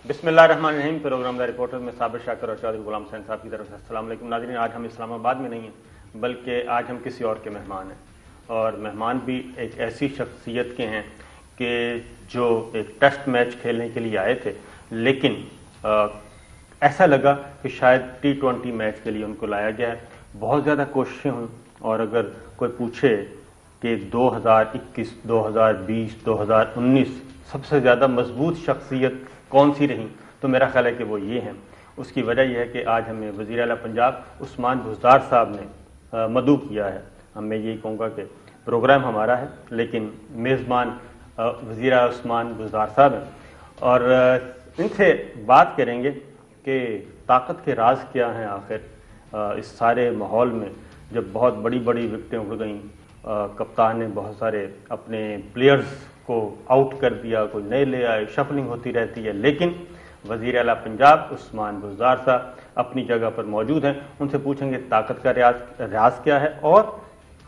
بسم اللہ الرحمن الرحیم. پروگرام دا رپورٹر میں صابر شاکر اور چودھری غلام حسین صاحب کی طرف سے السلام علیکم. ناظرین، آج ہم اسلام آباد میں نہیں ہیں بلکہ آج ہم کسی اور کے مہمان ہیں، اور مہمان بھی ایک ایسی شخصیت کے ہیں کہ جو ایک ٹیسٹ میچ کھیلنے کے لیے آئے تھے، لیکن ایسا لگا کہ شاید T20 میچ کے لیے ان کو لایا گیا ہے. بہت زیادہ کوششیں ہوئیں، اور اگر کوئی پوچھے کہ 2021 2020 2019 سب سے زیادہ مضبوط شخصیت کون سی رہی، تو میرا خیال ہے کہ وہ یہ ہیں. اس کی وجہ یہ ہے کہ آج ہمیں وزیر اعلیٰ پنجاب عثمان بزدار صاحب نے مدعو کیا ہے. میں یہی کہوں گا کہ پروگرام ہمارا ہے لیکن میزبان وزیر اعلیٰ عثمان بزدار صاحب ہیں، اور ان سے بات کریں گے کہ طاقت کے راز کیا ہیں آخر اس سارے ماحول میں، جب بہت بڑی بڑی وکٹیں اڑ گئیں، کپتان نے بہت سارے اپنے پلیئرز کو آؤٹ کر دیا، کوئی نئے لے آئے، شفلنگ ہوتی رہتی ہے، لیکن وزیر اعلیٰ پنجاب عثمان بزدار صاحب اپنی جگہ پر موجود ہیں. ان سے پوچھیں گے طاقت کا راز کیا ہے، اور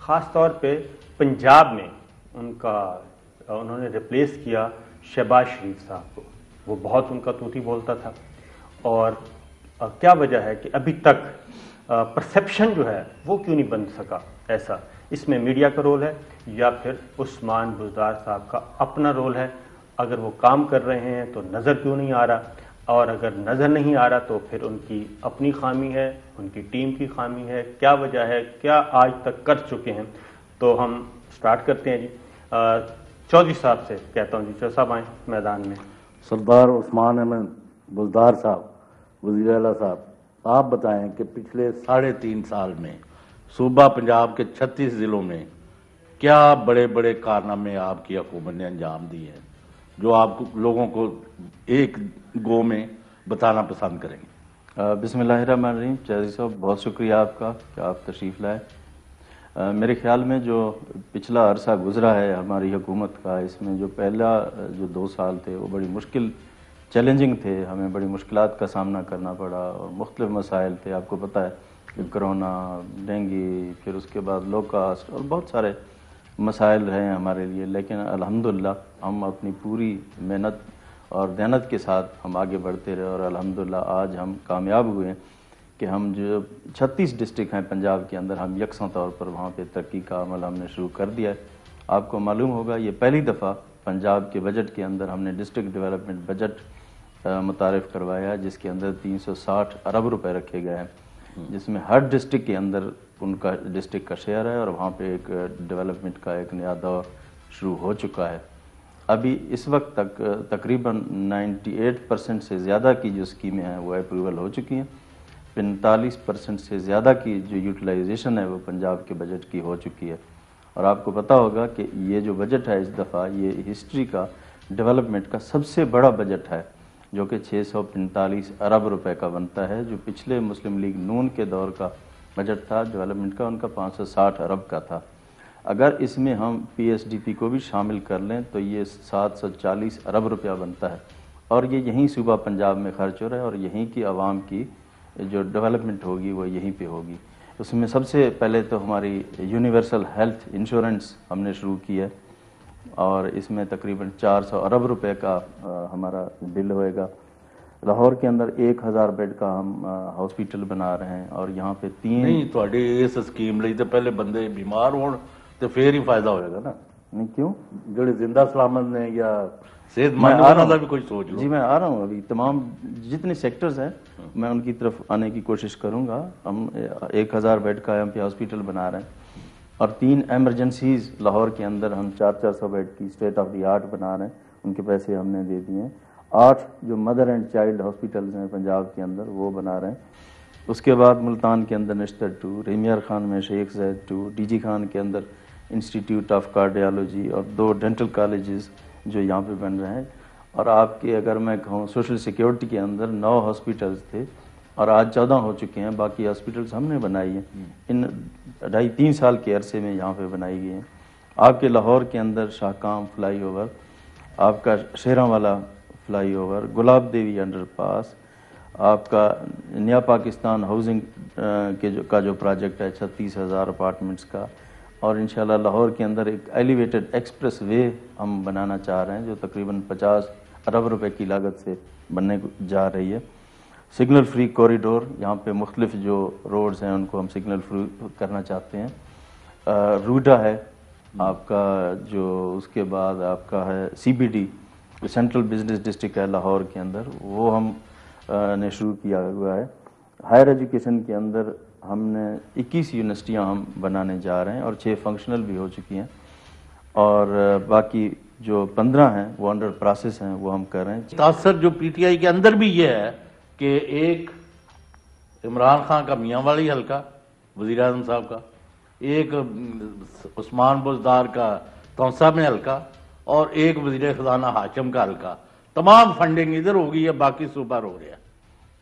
خاص طور پہ پنجاب میں انہوں نے ریپلیس کیا شہباز شریف صاحب کو. وہ بہت ان کا طوطی بولتا تھا، اور کیا وجہ ہے کہ ابھی تک پرسیپشن جو ہے وہ کیوں نہیں بن سکا ایسا. اس میں میڈیا کا رول ہے یا پھر عثمان بزدار صاحب کا اپنا رول ہے؟ اگر وہ کام کر رہے ہیں تو نظر کیوں نہیں آ رہا، اور اگر نظر نہیں آ رہا تو پھر ان کی اپنی خامی ہے، ان کی ٹیم کی خامی ہے؟ کیا وجہ ہے، کیا آج تک کر چکے ہیں؟ تو ہم سٹارٹ کرتے ہیں. جی چودھری صاحب سے کہتا ہوں. جی چودھری صاحب آئیں میدان میں. سردار عثمان احمد بزدار صاحب، وزیر اعلیٰ صاحب، آپ بتائیں کہ پچھلے 3.5 سال میں صوبہ پنجاب کے 36 ضلعوں میں کیا بڑے بڑے کارنامے آپ کی حکومت نے انجام دیے ہیں جو آپ لوگوں کو ایک گو میں بتانا پسند کریں گے؟ بسم اللہ الرحمن الرحیم. چودھری صاحب بہت شکریہ آپ کا کہ آپ تشریف لائے. میرے خیال میں جو پچھلا عرصہ گزرا ہے ہماری حکومت کا، اس میں جو پہلا 2 سال تھے وہ بڑی مشکل چیلنجنگ تھے. ہمیں بڑی مشکلات کا سامنا کرنا پڑا، اور مختلف مسائل تھے. آپ کو پتہ ہے کہ کرونا، ڈینگی، پھر اس کے بعد لو کاسٹ، اور بہت سارے مسائل رہے ہیں ہمارے لیے. لیکن الحمدللہ ہم اپنی پوری محنت اور دیانت کے ساتھ ہم آگے بڑھتے رہے، اور الحمدللہ آج ہم کامیاب ہوئے ہیں کہ ہم جو 36 ڈسٹرکٹ ہیں پنجاب کے اندر، ہم یکساں طور پر وہاں پہ ترقی کا عمل ہم نے شروع کر دیا ہے. آپ کو معلوم ہوگا یہ پہلی دفعہ پنجاب کے بجٹ کے اندر ہم نے ڈسٹرکٹ ڈیولپمنٹ بجٹ متعارف کروایا، جس کے اندر 360 ارب روپے رکھے گئے ہیں، جس میں ہر ڈسٹرکٹ کے اندر ان کا ڈسٹرکٹ کا شیئر ہے، اور وہاں پہ ایک ڈیولپمنٹ کا ایک نیا دور شروع ہو چکا ہے. ابھی اس وقت تک تقریباً 98% سے زیادہ کی جو اسکیمیں ہیں وہ اپروول ہو چکی ہیں. 45% سے زیادہ کی جو یوٹیلائزیشن ہے وہ پنجاب کے بجٹ کی ہو چکی ہے. اور آپ کو پتہ ہوگا کہ یہ جو بجٹ ہے اس دفعہ یہ ہسٹری کا ڈیولپمنٹ کا سب سے بڑا بجٹ ہے، جو کہ 645 ارب روپے کا بنتا ہے. جو پچھلے مسلم لیگ نون کے دور کا بجٹ تھا ڈیولپمنٹ کا، ان کا 560 ارب کا تھا. اگر اس میں ہم PSDP کو بھی شامل کر لیں تو یہ 740 ارب روپیہ بنتا ہے، اور یہ یہیں صوبہ پنجاب میں خرچ ہو رہا ہے، اور یہیں کی عوام کی جو ڈیولپمنٹ ہوگی وہ یہیں پہ ہوگی. اس میں سب سے پہلے تو ہماری یونیورسل ہیلتھ انشورنس ہم نے شروع کی ہے، اور اس میں تقریباً 400 ارب روپے کا ہمارا بل ہوئے گا. لاہور کے اندر 1000 بیڈ کا ہم ہاسپیٹل بنا رہے ہیں، اور یہاں پہ 3 نہیں تھوڑی اس اسکیم لئی تو پہلے بندے بیمار ہون تو پھر ہی فائدہ ہوئے گا نا. نہیں کیوں؟ جڑے زندہ سلامت نے یا صحت مند انہوں کا بھی کوئی سوچ لو. جی میں آ رہا ہوں. ابھی تمام جتنے سیکٹرز ہیں میں ان کی طرف آنے کی کوشش کروں گا. ہم 1000 بیڈ کا ایم پی ہاسپیٹل بنا رہے ہیں، اور 3 ایمرجنسیز لاہور کے اندر ہم 400 بیڈ کی اسٹیٹ آف دی آرٹ بنا رہے ہیں. ان کے پیسے ہم نے دے دیے ہیں. 8 جو مدر اینڈ چائلڈ ہاسپیٹلز ہیں پنجاب کے اندر وہ بنا رہے ہیں. اس کے بعد ملتان کے اندر نشتر 2، ریمیار خان میں شیخ زید 2، ڈی جی خان کے اندر انسٹیٹیوٹ آف کارڈیالوجی، اور 2 ڈینٹل کالجز جو یہاں پہ بن رہے ہیں. اور آپ کے اگر میں کہوں سوشل سیکیورٹی کے اندر 9 ہاسپیٹلز تھے اور آج 14 ہو چکے ہیں. باقی ہاسپیٹلز ہم نے بنائی ہیں، ان 2.5-3 سال کے عرصے میں یہاں پہ بنائی گئی ہیں. آپ کے لاہور کے اندر شاہکام فلائی اوور، آپ کا شیراں والا فلائی اوور، گلاب دیوی انڈر پاس، آپ کا نیا پاکستان ہاؤسنگ کا جو پروجیکٹ ہے 36,000 اپارٹمنٹس کا، اور انشاءاللہ لاہور کے اندر ایک ایلیویٹڈ ایکسپریس وے ہم بنانا چاہ رہے ہیں جو تقریباً 50 ارب روپے کی لاگت سے بننے جا رہی ہے. سگنل فری کوریڈور، یہاں پہ مختلف جو روڈز ہیں ان کو ہم سگنل فری کرنا چاہتے ہیں. روڈا ہے آپ کا، جو اس کے بعد آپ کا ہے C B D, central business district ہے لاہور کے اندر، وہ ہم نے شروع کیا ہوا ہے. ہائر ایجوکیشن کے اندر ہم نے 21 یونیورسٹیاں ہم بنانے جا رہے ہیں اور 6 فنکشنل بھی ہو چکی ہیں، اور باقی جو 15 ہیں وہ انڈر پروسیس ہیں، وہ ہم کر رہے ہیں. تاثر جو پی ٹی آئی کے اندر بھی یہ ہے کہ ایک عمران خان کا میاں والی حلقہ وزیر اعظم صاحب کا، ایک عثمان بزدار کا تونسا میں حلقہ، اور ایک وزیر خزانہ ہاشم کا حلقہ. تمام فنڈنگ ادھر ہوگی یا باقی صوبہ ہو رہا ہے.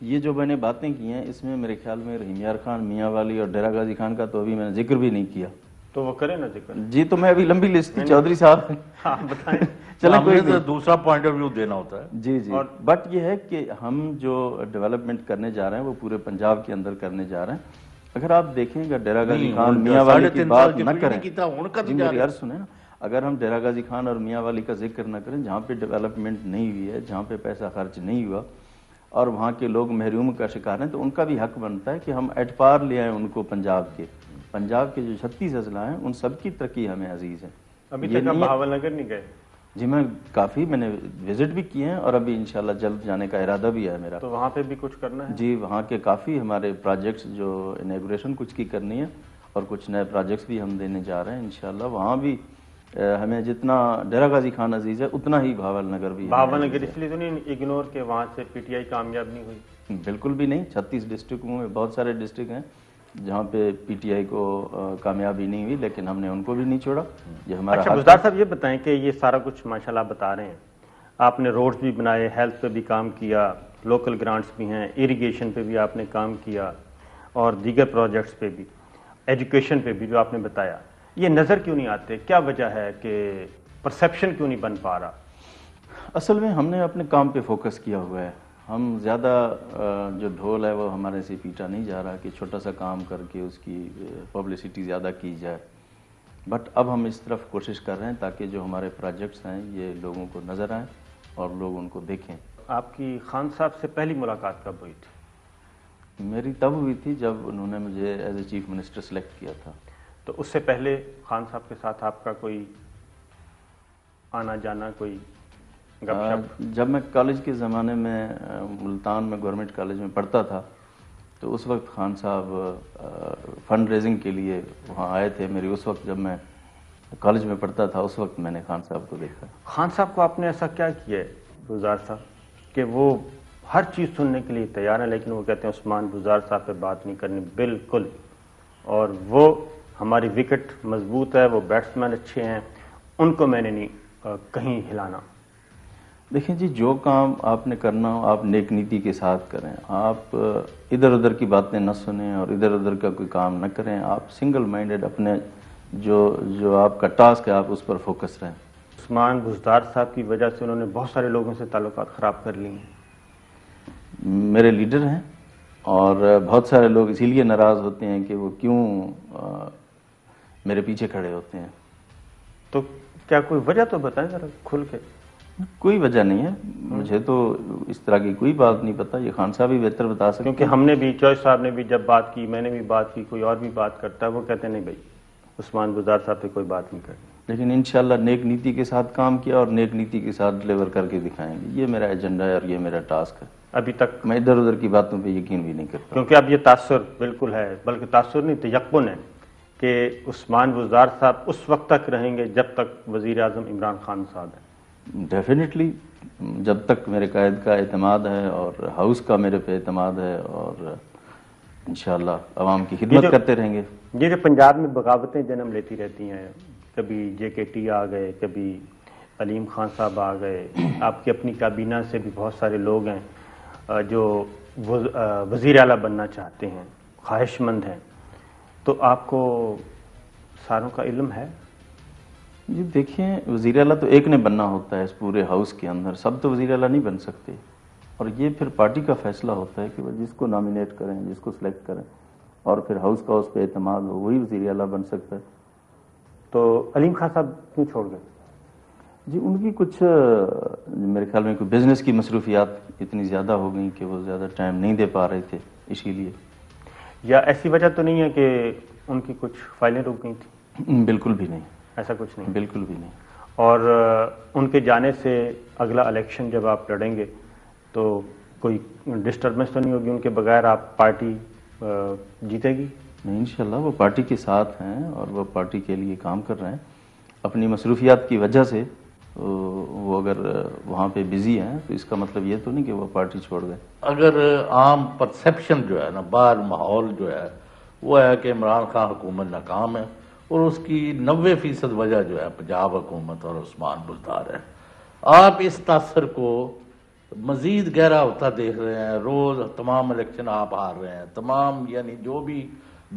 یہ جو میں نے باتیں کی ہیں اس میں میرے خیال میں رحیم یار خان، میاں والی اور ڈیرہ غازی خان کا تو ابھی میں نے ذکر بھی نہیں کیا. تو وہ کریں نا ذکر. جی تو میں ابھی لمبی لسٹ تھی چودھری صاحب. ہاں بتائیں. چلیں کوئی تو دوسرا پوائنٹ آف ویو دینا ہوتا ہے. جی جی. بٹ یہ ہے کہ ہم جو ڈیولپمنٹ کرنے جا رہے ہیں وہ پورے پنجاب کے اندر کرنے جا رہے ہیں. اگر آپ دیکھیں گا ڈیرہ غازی خان میاں والی کی بات نہ کریں، جی میری عرض سنیں نا، اگر ہم ڈیرہ غازی خان اور میاں والی کا ذکر نہ کریں جہاں پہ ڈیولپمنٹ نہیں ہوئی ہے، جہاں پہ پیسہ خرچ نہیں ہوا اور وہاں کے لوگ محروم کا شکار ہیں، تو ان کا بھی حق بنتا ہے کہ ہم ایٹ پار لے آئیں ان کو. پنجاب کے جو 36 اضلاع ہیں ان سب کی ترقی ہمیں عزیز ہے. ابھی تک ہم بہاول نگر نہیں گئے. جی میں نے وزٹ بھی کیے ہیں اور ابھی انشاءاللہ جلد جانے کا ارادہ بھی ہے میرا. تو وہاں پہ بھی کچھ کرنا ہے؟ جی وہاں کے کافی ہمارے پروجیکٹس جو انیگوریشن کچھ کی کرنی ہے اور کچھ نئے پروجیکٹس بھی ہم دینے جا رہے ہیں انشاءاللہ. وہاں بھی ہمیں جتنا ڈیرہ غازی خان عزیز ہے اتنا ہی بہاول نگر بھی. بہاول نگر اس لیے تو نہیں اگنور کہ وہاں سے پی ٹی آئی کامیاب نہیں ہوئی؟ بالکل بھی نہیں. 36 ڈسٹرکٹوں میں بہت سارے ڈسٹرکٹ ہیں جہاں پہ پی ٹی آئی کو کامیابی نہیں ہوئی، لیکن ہم نے ان کو بھی نہیں چھوڑا. یہ ہمارا. اچھا بزدار صاحب یہ بتائیں کہ یہ سارا کچھ ماشاءاللہ بتا رہے ہیں، آپ نے روڈز بھی بنائے، ہیلتھ پہ بھی کام کیا، لوکل گرانٹس بھی ہیں، اریگیشن پہ بھی آپ نے کام کیا اور دیگر پروجیکٹس پہ بھی، ایجوکیشن پہ بھی جو آپ نے بتایا. یہ نظر کیوں نہیں آتے؟ کیا وجہ ہے کہ پرسیپشن کیوں نہیں بن پا رہا؟ اصل میں ہم نے اپنے کام پہ فوکس کیا ہوا ہے. ہم زیادہ جو ڈھول ہے وہ ہمارے سے پیٹا نہیں جا رہا کہ چھوٹا سا کام کر کے اس کی پبلسٹی زیادہ کی جائے. بٹ اب ہم اس طرف کوشش کر رہے ہیں تاکہ جو ہمارے پروجیکٹس ہیں یہ لوگوں کو نظر آئیں اور لوگ ان کو دیکھیں. آپ کی خان صاحب سے پہلی ملاقات کب ہوئی تھی؟ میری تب ہوئی تھی جب انہوں نے مجھے as a chief minister select کیا تھا. تو اس سے پہلے خان صاحب کے ساتھ آپ کا کوئی آنا جانا، کوئی گپ شپ؟ جب میں کالج کے زمانے میں ملتان میں گورنمنٹ کالج میں پڑھتا تھا تو اس وقت خان صاحب فنڈ ریزنگ کے لیے وہاں آئے تھے. میری اس وقت جب میں کالج میں پڑھتا تھا اس وقت میں نے خان صاحب کو دیکھا. خان صاحب کو آپ نے ایسا کیا کیا ہے بزدار صاحب کہ وہ ہر چیز سننے کے لیے تیار ہیں، لیکن وہ کہتے ہیں عثمان بزدار صاحب پہ بات نہیں کرنی بالکل، اور وہ ہماری وکٹ مضبوط ہے، وہ بیٹسمین اچھے ہیں، ان کو میں نے نہیں کہیں ہلانا؟ دیکھیں جی، جو کام آپ نے کرنا ہو آپ نیک نیتی کے ساتھ کریں. آپ ادھر ادھر کی باتیں نہ سنیں اور ادھر ادھر کا کوئی کام نہ کریں. آپ سنگل مائنڈڈ اپنے جو آپ کا ٹاسک ہے آپ اس پر فوکس رہیں. عثمان بزدار صاحب کی وجہ سے انہوں نے بہت سارے لوگوں سے تعلقات خراب کر لی ہیں. میرے لیڈر ہیں اور بہت سارے لوگ اسی لیے ناراض ہوتے ہیں کہ وہ کیوں میرے پیچھے کھڑے ہوتے ہیں. تو کیا کوئی وجہ تو بتائیں ذرا کھل کے. کوئی وجہ نہیں ہے، مجھے تو اس طرح کی کوئی بات نہیں پتا. یہ خان صاحب ہی بہتر بتا سکتے. کیونکہ ہم نے بھی، چوائس صاحب نے بھی جب بات کی، میں نے بھی بات کی، کوئی اور بھی بات کرتا ہے وہ کہتے ہیں نہیں بھائی عثمان بزدار صاحب سے کوئی بات نہیں کرنی. لیکن انشاءاللہ نیک نیتی کے ساتھ کام کیا اور نیک نیتی کے ساتھ ڈلیور کر کے دکھائیں گے. یہ میرا ایجنڈا ہے اور یہ میرا ٹاسک ہے. ابھی تک میں ادھر ادھر کی باتوں پہ یقین بھی نہیں کرتا، کیونکہ اب یہ تاثر بالکل ہے، بلکہ تاثر نہیں تیقن ہے کہ عثمان بزدار صاحب اس وقت تک رہیں گے جب تک وزیر اعظم عمران خان صاحب ہیں. ڈیفینیٹلی جب تک میرے قائد کا اعتماد ہے اور ہاؤس کا میرے پہ اعتماد ہے، اور انشاءاللہ عوام کی خدمت کرتے رہیں گے. یہ جو پنجاب میں بغاوتیں جنم لیتی رہتی ہیں، کبھی جے کے ٹی آ گئے، کبھی علیم خان صاحب آ گئے، آپ کی اپنی کابینہ سے بھی بہت سارے لوگ ہیں جو وزیر اعلیٰ بننا چاہتے ہیں، خواہش مند ہیں، تو آپ کو ساروں کا علم ہے؟ جی دیکھیں، وزیر اعلیٰ تو ایک نے بننا ہوتا ہے اس پورے ہاؤس کے اندر، سب تو وزیر اعلیٰ نہیں بن سکتے. اور یہ پھر پارٹی کا فیصلہ ہوتا ہے کہ وہ جس کو نامینیٹ کریں، جس کو سلیکٹ کریں، اور پھر ہاؤس کا اس پہ اعتماد ہو، وہی وزیر اعلیٰ بن سکتا ہے. تو علیم خان صاحب کیوں چھوڑ گئے؟ جی ان کی کچھ میرے خیال میں کوئی بزنس کی مصروفیات اتنی زیادہ ہو گئیں کہ وہ زیادہ ٹائم نہیں دے پا رہے تھے، اسی لیے. یا ایسی وجہ تو نہیں ہے کہ ان کی کچھ فائلیں رک گئی تھیں؟ بالکل بھی نہیں، ایسا کچھ نہیں. بالکل بھی نہیں. اور ان کے جانے سے اگلا الیکشن جب آپ لڑیں گے تو کوئی ڈسٹربنس تو نہیں ہوگی؟ ان کے بغیر آپ پارٹی جیتے گی؟ نہیں، انشاءاللہ وہ پارٹی کے ساتھ ہیں اور وہ پارٹی کے لیے کام کر رہے ہیں. اپنی مصروفیات کی وجہ سے وہ اگر وہاں پہ بزی ہیں تو اس کا مطلب یہ تو نہیں کہ وہ پارٹی چھوڑ گئے. اگر عام پرسیپشن جو ہے نا، باہر ماحول جو ہے وہ ہے کہ عمران خان حکومت ناکام ہے، اور اس کی 90% وجہ جو ہے پنجاب حکومت اور عثمان بزدار ہے. آپ اس تاثر کو مزید گہرا ہوتا دیکھ رہے ہیں. روز تمام الیکشن آپ ہار رہے ہیں، تمام یعنی جو بھی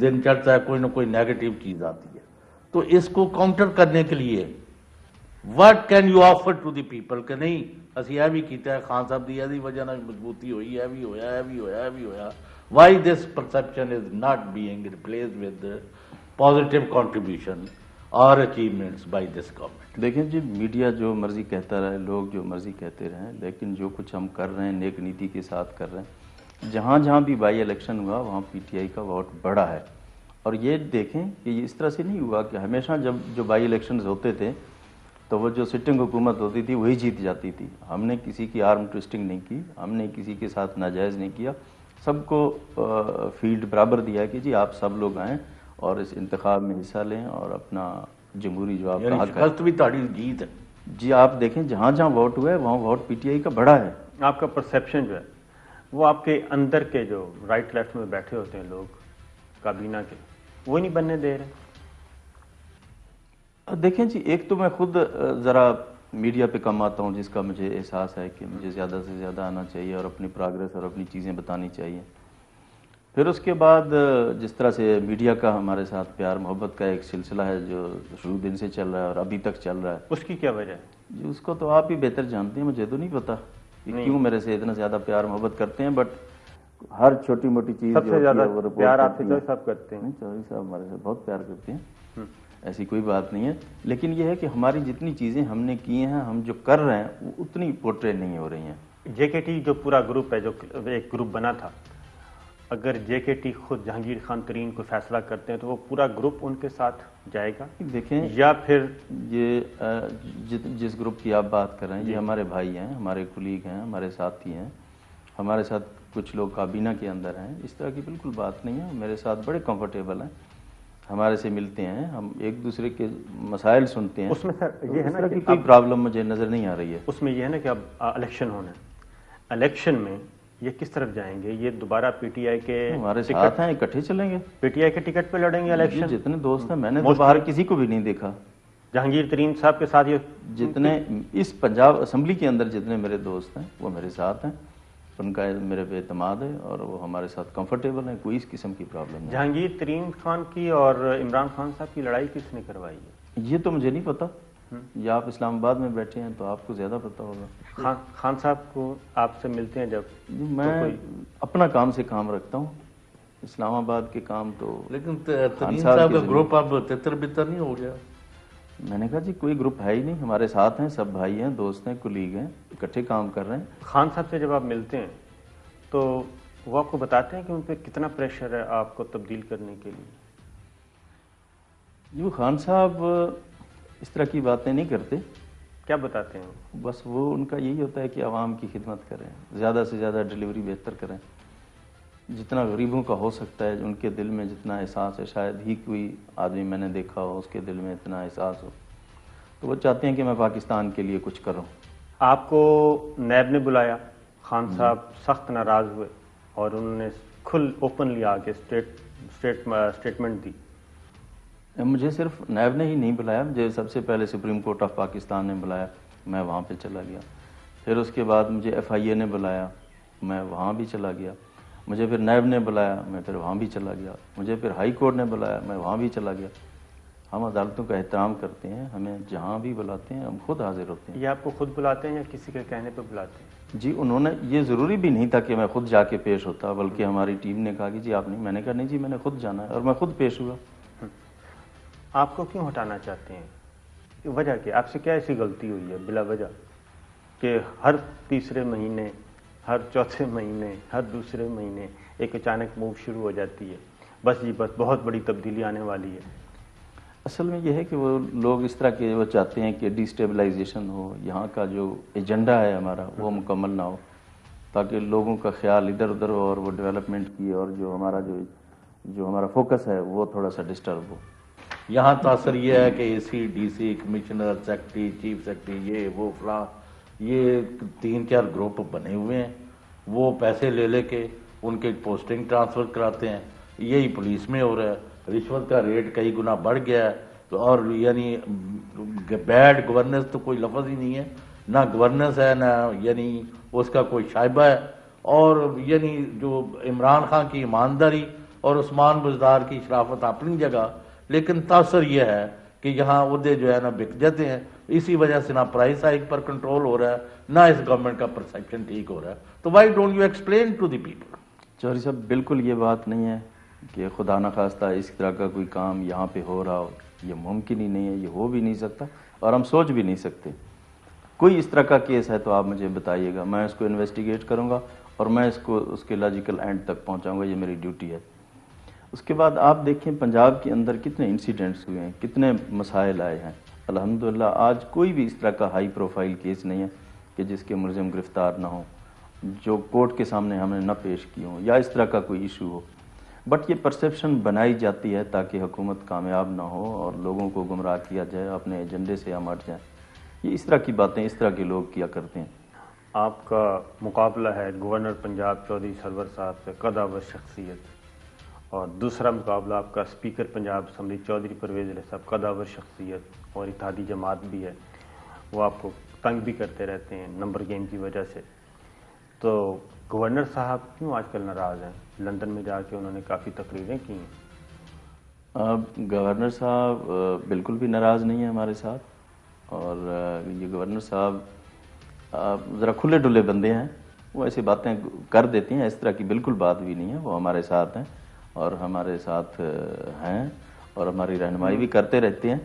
دن چڑھتا ہے کوئی نہ کوئی نیگیٹو چیز آتی ہے. تو اس کو کاؤنٹر کرنے کے لیے what can you offer to the people کہ نہیں اسی یہ بھی کیتا ہے، خان صاحب دی یہ وجہ نہ مضبوطی ہوئی، یہ بھی ہویا، یہ بھی ہویا، یہ بھی ہویا. Why this perception is not being replaced with positive contribution اور اچیومنٹس بائی دس گورنمنٹ؟ دیکھیں جی، میڈیا جو مرضی کہتا رہے، لوگ جو مرضی کہتے رہیں، لیکن جو کچھ ہم کر رہے ہیں نیک نیتی کے ساتھ کر رہے ہیں. جہاں جہاں بھی بائی الیکشن ہوا وہاں پی ٹی آئی کا ووٹ بڑا ہے. اور یہ دیکھیں کہ یہ اس طرح سے نہیں ہوا کہ ہمیشہ جب جو بائی الیکشنز ہوتے تھے تو وہ جو سٹنگ حکومت ہوتی تھی وہی جیت جاتی تھی. ہم نے کسی کی آرم ٹوسٹنگ نہیں کی، ہم نے کسی کے ساتھ ناجائز نہیں کیا. سب کو فیلڈ برابر دیا کہ جی آپ سب لوگ آئیں اور اس انتخاب میں حصہ لیں اور اپنا جمہوری جو آپ کا حق ہے. شکست بھی تاڑی جیت ہے. جی آپ دیکھیں جہاں جہاں ووٹ ہوئے وہاں ووٹ پی ٹی آئی کا بڑا ہے. آپ کا پرسیپشن جو ہے وہ آپ کے اندر کے جو رائٹ لیفٹ میں بیٹھے ہوتے ہیں لوگ کابینہ کے، وہ نہیں بننے دے رہے؟ دیکھیں جی، ایک تو میں خود ذرا میڈیا پہ کم آتا ہوں، جس کا مجھے احساس ہے کہ مجھے زیادہ سے زیادہ آنا چاہیے اور اپنی پروگریس اور اپنی چیزیں بتانی چاہیے. پھر اس کے بعد جس طرح سے میڈیا کا ہمارے ساتھ پیار محبت کا ایک سلسلہ ہے جو شروع دن سے چل رہا ہے اور ابھی تک چل رہا ہے. اس کی کیا وجہ ہے؟ جی اس کو تو آپ ہی بہتر جانتے ہیں، مجھے تو نہیں پتا کہ کیوں میرے سے اتنا زیادہ پیار محبت کرتے ہیں. بٹ ہر چھوٹی موٹی چیز سب سے زیادہ پیار آپ سے چوہدری صاحب کرتے ہیں. چوہدری صاحب ہمارے سے بہت پیار کرتے ہیں، ایسی کوئی بات نہیں ہے. لیکن یہ ہے کہ ہماری جتنی چیزیں ہم نے کی ہیں، ہم جو کر رہے ہیں وہ اتنی پورٹریٹ نہیں ہو رہی ہیں. جے کے ٹی جو پورا گروپ ہے، جو ایک گروپ بنا تھا، اگر جے کے ٹی خود جہانگیر خان ترین کو فیصلہ کرتے ہیں تو وہ پورا گروپ ان کے ساتھ جائے گا دیکھیں یا پھر یہ جس گروپ کی آپ بات کر رہے ہیں یہ ہمارے بھائی ہیں، ہمارے کولیگ ہیں، ہمارے ساتھی ہیں، ہمارے ساتھ کچھ لوگ کابینہ کے اندر ہیں. اس طرح کی بالکل بات نہیں ہے. میرے ساتھ بڑے کمفرٹیبل ہیں، ہمارے سے ملتے ہیں، ہم ایک دوسرے کے مسائل سنتے ہیں. اس میں سر یہ ہے نا کہ کوئی پرابلم مجھے نظر نہیں آ رہی ہے. اس میں یہ ہے نا کہ اب الیکشن ہونا ہے، الیکشن میں یہ کس طرف جائیں گے؟ یہ دوبارہ پی ٹی آئی کے ہمارے ساتھ ہیں، اکٹھے چلیں گے. پی ٹی آئی کے ٹکٹ پہ لڑیں گے الیکشن؟ جتنے دوست ہیں، میں نے تو باہر کسی کو بھی نہیں دیکھا. جہانگیر ترین صاحب کے ساتھ یہ جتنے اس پنجاب اسمبلی کے اندر جتنے میرے دوست ہیں وہ میرے ساتھ ہیں، ان کا میرے پہ اعتماد ہے اور وہ ہمارے ساتھ کمفرٹیبل ہیں. کوئی اس قسم کی پرابلم نہیں. جہانگیر ترین خان کی اور عمران خان صاحب کی لڑائی کس نے کروائی ہے؟ یہ تو مجھے نہیں پتا. یا آپ اسلام آباد میں بیٹھے ہیں تو آپ کو زیادہ پتا ہوگا. خان صاحب کو آپ سے ملتے ہیں جب؟ میں اپنا کام سے کام رکھتا ہوں، اسلام آباد کے کام تو. لیکن ترین صاحب کا گروپ اب تتر بتر نہیں ہو گیا؟ میں نے کہا جی کوئی گروپ ہے ہی نہیں، ہمارے ساتھ ہیں، سب بھائی ہیں، دوست ہیں، کولیگ ہیں، اکٹھے کام کر رہے ہیں. خان صاحب سے جب آپ ملتے ہیں تو وہ آپ کو بتاتے ہیں کہ ان پہ کتنا پریشر ہے آپ کو تبدیل کرنے کے لیے؟ جو خان صاحب اس طرح کی باتیں نہیں کرتے. کیا بتاتے ہیں؟ بس وہ ان کا یہی ہوتا ہے کہ عوام کی خدمت کریں، زیادہ سے زیادہ ڈیلیوری بہتر کریں، جتنا غریبوں کا ہو سکتا ہے. ان کے دل میں جتنا احساس ہے شاید ہی کوئی آدمی میں نے دیکھا ہو اس کے دل میں اتنا احساس ہو. تو وہ چاہتے ہیں کہ میں پاکستان کے لیے کچھ کروں. آپ کو نیب نے بلایا، خان صاحب سخت ناراض ہوئے اور انہوں نے کھل اوپنلی آ کے اسٹیٹمنٹ دی. مجھے صرف نیب نے ہی نہیں بلایا، مجھے سب سے پہلے سپریم کورٹ آف پاکستان نے بلایا، میں وہاں پہ چلا گیا. پھر اس کے بعد مجھے ایف آئی اے نے بلایا، میں وہاں بھی چلا گیا. مجھے پھر نیب نے بلایا، میں پھر وہاں بھی چلا گیا. مجھے پھر ہائی کورٹ نے بلایا، میں وہاں بھی چلا گیا. ہم عدالتوں کا احترام کرتے ہیں، ہمیں جہاں بھی بلاتے ہیں ہم خود حاضر ہوتے ہیں. یہ آپ کو خود بلاتے ہیں یا کسی کے کہنے پہ بلاتے ہیں؟ جی انہوں نے، یہ ضروری بھی نہیں تھا کہ میں خود جا کے پیش ہوتا، بلکہ ہماری ٹیم نے کہا کہ جی آپ نہیں. میں نے کہا نہیں جی میں نے خود جانا ہے اور میں خود پیش ہوا. آپ کو کیوں ہٹانا چاہتے ہیں؟ وجہ کیا؟ آپ سے کیا ایسی غلطی ہوئی ہے بلا وجہ کہ ہر تیسرے مہینے، ہر چوتھے مہینے، ہر دوسرے مہینے ایک اچانک موو شروع ہو جاتی ہے، بس جی بس بہت بڑی تبدیلی آنے والی ہے؟ اصل میں یہ ہے کہ وہ لوگ اس طرح کے وہ چاہتے ہیں کہ ڈی اسٹیبلائزیشن ہو، یہاں کا جو ایجنڈا ہے ہمارا وہ مکمل نہ ہو، تاکہ لوگوں کا خیال ادھر ادھر ہو اور وہ ڈیولپمنٹ کی اور جو ہمارا فوکس ہے وہ تھوڑا سا ڈسٹرب ہو۔ یہاں تاثر یہ ہے کہ A C D C commissioner secretary chief secretary یہ وہ فلاں یہ 3-4 گروپ بنے ہوئے ہیں، وہ پیسے لے کے ان کے پوسٹنگ ٹرانسفر کراتے ہیں، یہی پولیس میں ہو رہا ہے، رشوت کا ریٹ کئی گنا بڑھ گیا ہے، تو اور یعنی بیڈ گورننس تو کوئی لفظ ہی نہیں ہے، نہ گورننس ہے نہ یعنی اس کا کوئی شائبہ ہے، اور یعنی جو عمران خان کی ایمانداری اور عثمان بزدار کی شرافت اپنی جگہ، لیکن تاثر یہ ہے کہ یہاں عہدے جو ہے نا بک جاتے ہیں، اسی وجہ سے نہ پرائس ہائیک پر کنٹرول ہو رہا ہے نہ اس گورنمنٹ کا پرسیپشن ٹھیک ہو رہا ہے۔ تو why don't you explain to the people? Chaudhry صاحب بالکل یہ بات نہیں ہے کہ خدا نخواستہ اس طرح کا کوئی کام یہاں پہ ہو رہا ہو، یہ ممکن ہی نہیں ہے، یہ ہو بھی نہیں سکتا اور ہم سوچ بھی نہیں سکتے۔ کوئی اس طرح کا کیس ہے تو آپ مجھے بتائیے گا، میں اس کو انویسٹیگیٹ کروں گا اور میں اس کے لاجیکل اینڈ تک پہنچاؤں گا، یہ میری ڈیوٹی ہے۔ اس کے بعد آپ دیکھیں پنجاب کے اندر کتنے انسیڈنٹس ہوئے ہیں، کتنے مسائل آئے ہیں، الحمدللہ آج کوئی بھی اس طرح کا ہائی پروفائل کیس نہیں ہے کہ جس کے ملزم گرفتار نہ ہوں، جو کورٹ کے سامنے ہم نے نہ پیش کی ہوں یا اس طرح کا کوئی ایشو ہو۔ بٹ یہ پرسیپشن بنائی جاتی ہے تاکہ حکومت کامیاب نہ ہو اور لوگوں کو گمراہ کیا جائے، اپنے ایجنڈے سے ہم ہٹ جائیں۔ یہ اس طرح کی باتیں اس طرح کے لوگ کیا کرتے ہیں۔ آپ کا مقابلہ ہے گورنر پنجاب چودھری سرور صاحب سے، قداور شخصیت، اور دوسرا مقابلہ آپ کا اسپیکر پنجاب اسمبلی چودھری پرویز علیہ صاحب، قداور شخصیت اور اتحادی جماعت بھی ہے، وہ آپ کو تنگ بھی کرتے رہتے ہیں نمبر گیم کی وجہ سے۔ تو گورنر صاحب کیوں آج کل ناراض ہیں؟ لندن میں جا کے انہوں نے کافی تقریریں کی ہیں۔ گورنر صاحب بالکل بھی ناراض نہیں ہیں ہمارے ساتھ، اور یہ گورنر صاحب ذرا کھلے ڈلے بندے ہیں، وہ ایسی باتیں کر دیتی ہیں، اس طرح کی بالکل بات بھی نہیں ہے، وہ ہمارے ساتھ ہیں اور ہمارے ساتھ ہیں اور ہماری رہنمائی بھی کرتے رہتے ہیں۔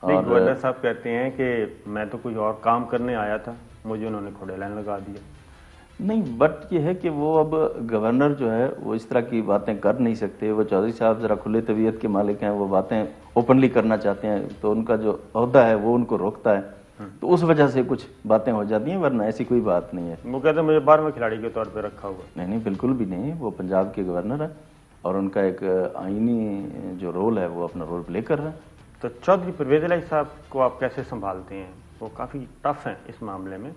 اور گورنر صاحب کہتے ہیں کہ میں تو کوئی اور کام کرنے آیا تھا، مجھے انہوں نے کھوڑے لائن لگا دیا۔ نہیں، بٹ یہ ہے کہ وہ اب گورنر جو ہے وہ اس طرح کی باتیں کر نہیں سکتے، وہ چودھری صاحب ذرا کھلے طبیعت کے مالک ہیں، وہ باتیں اوپنلی کرنا چاہتے ہیں، تو ان کا جو عہدہ ہے وہ ان کو روکتا ہے، تو اس وجہ سے کچھ باتیں ہو جاتی ہیں، ورنہ ایسی کوئی بات نہیں ہے۔ وہ کہتے ہیں مجھے 12ویں کھلاڑی کے طور پہ رکھا ہوا۔ نہیں بالکل بھی نہیں، وہ پنجاب کے گورنر ہیں اور ان کا ایک آئینی جو رول ہے وہ اپنا رول پلے کر رہے ہیں۔ تو چودھری پرویز علیہ صاحب کو آپ کیسے سنبھالتے ہیں؟ وہ کافی ٹف ہیں اس معاملے میں۔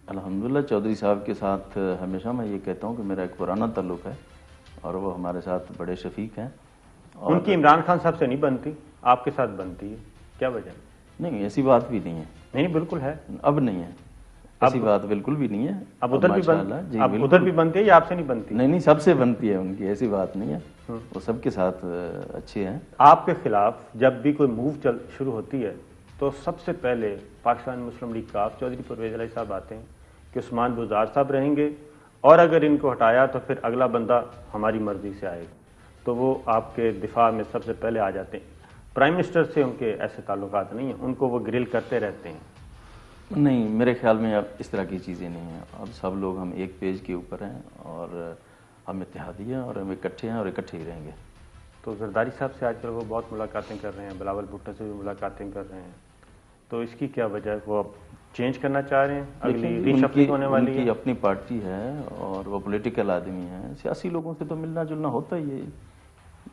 الحمدللہ چودھری صاحب کے ساتھ ہمیشہ میں یہ کہتا ہوں کہ میرا ایک پرانا تعلق ہے اور وہ ہمارے ساتھ بڑے شفیق ہیں۔ ان کی عمران خان صاحب سے نہیں بنتی، آپ کے ساتھ بنتی ہے، کیا وجہ؟ نہیں ایسی بات بھی نہیں ہے۔ نہیں بالکل ہے، اب نہیں ہے، ایسی بات بالکل بھی نہیں ہے۔ اب ادھر بھی جی اب ادھر بھی بنتی ہے یا آپ سے نہیں بنتی؟ نہیں سب سے بنتی ہے ان کی، ایسی بات نہیں ہے، وہ سب کے ساتھ اچھے ہیں۔ آپ کے خلاف جب بھی کوئی موو شروع ہوتی ہے تو سب سے پہلے پاکستان مسلم لیگ کا چودھری پرویز علیہ صاحب آتے ہیں کہ عثمان بزدار صاحب رہیں گے، اور اگر ان کو ہٹایا تو پھر اگلا بندہ ہماری مرضی سے آئے گا، تو وہ آپ کے دفاع میں سب سے پہلے آ جاتے ہیں۔ پرائم منسٹر سے ان کے ایسے تعلقات نہیں ہیں، ان کو وہ گرل کرتے رہتے ہیں۔ نہیں میرے خیال میں اب اس طرح کی چیزیں نہیں ہیں، اب سب لوگ ہم ایک پیج کے اوپر ہیں اور ہم اتحادی ہیں اور ہم اکٹھے ہیں اور اکٹھے ہی رہیں گے۔ تو زرداری صاحب سے آج کل وہ بہت ملاقاتیں کر رہے ہیں، بلاول بھٹو سے بھی ملاقاتیں کر رہے ہیں، تو اس کی کیا وجہ ہے؟ وہ اب چینج کرنا چاہ رہے ہیں؟ اگلی ریشفلنگ ہونے والی ہے؟ ان کی اپنی پارٹی ہے اور وہ پولیٹیکل آدمی ہیں، سیاسی لوگوں سے تو ملنا جلنا ہوتا ہی ہے،